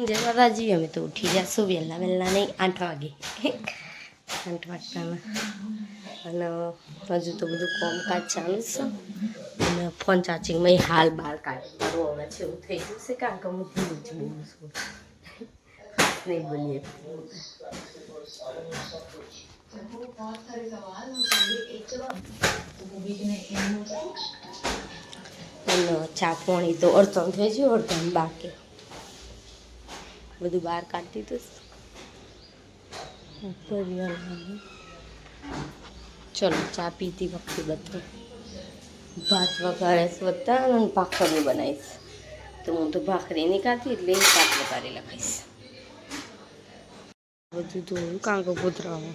જય માતાજી. અમે તો ઉઠી જશું વહેલા વહેલા નહીં, 8 વાગે. 8 વાગતાના. અને હજુ તો બધું કામકાજ ચાલુ છે. અને ફોન ચાર્જિંગમાં હાલ બહાર કાઢી હવે છે એવું થઈ ગયું છે, કારણ કે હું ધીરું જ બોલું છું, નહીં બોલીએ. ચા પાણી તો અડધમ થઈ ગયું, અડધમ બાકી. બધું બહાર કાઢી દીધું. ચલો ચા પીતી વખતે બધું ભાત વઘારીશ બધા અને ભાખરી બનાવીશ. તો હું તો ભાખરી નહીં ખાતી એટલે ભાત વઘારી લખાઈશ. બધું ધોયું કારણ કે કૂતરાનો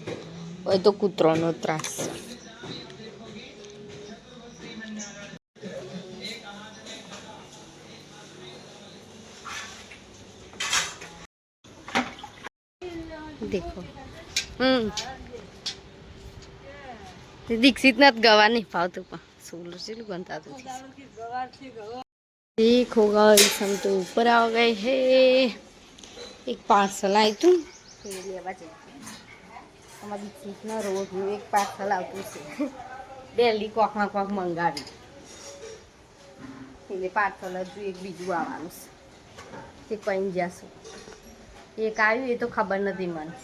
હોય તો કૂતરાનો ત્રાસ. દેખો દીક્ષિત ના ગવા નહીં ફાવતું પણ સોલું ચેલું ગંતાતું देखो गाइस हम तो ऊपर आ गए हैं. एक पार्सल आयु तू દીક્ષિતના રોજનું એક પાર્સલ આવતું છે. ડેલી કોકમાં કોક મંગાવી એટલે પાર્સલ હજુ એક બીજું આવવાનું છે. તે કઈ જશું એક આવ્યું એ તો ખબર નથી મને.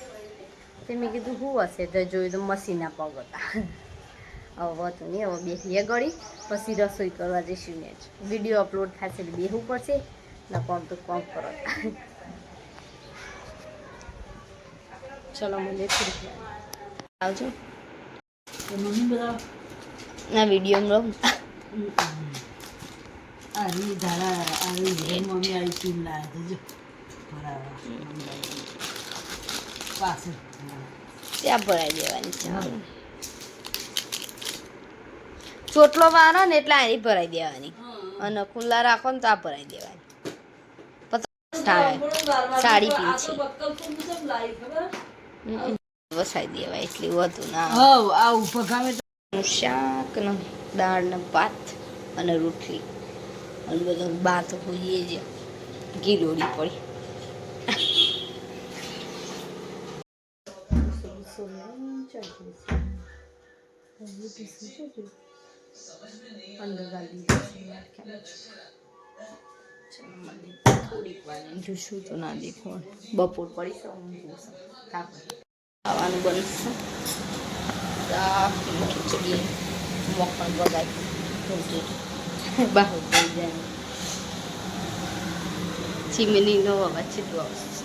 તે મેં કીધું શું હશે તો જોયું તો મસીના પગ હતા. હવે હતું નહીં, હવે બેસીએ ગળી પછી રસોઈ કરવા જઈશું. ને જ વિડીયો અપલોડ થશે એટલે બેસવું પડશે ને કોમ તો કોમ કરો. ચલો મને થોડીક આવજો ના વિડીયો ત્યાં ભરાઈ દેવાની છે. ચોટલો વાળો ને એટલે આની ભરાઈ દેવાની અને ખુલ્લા રાખો ને તો આ ભરાઈ દેવાની. સાડી પીછી વસાઈ દેવાય એટલે વધુ ના. શાક ને દાળ ને ભાત અને રોટલી અને બધું ભાત હોઈએ જ ગીલોડી પડી. થોડીક વાર જોશું તો ના દેખો બપોર પડી ખાવાનું બનશે. ખીચડી મખણ બગાડી બહાર થઈ જાય. ચીમનીનો અવાજ છેટલો આવશે.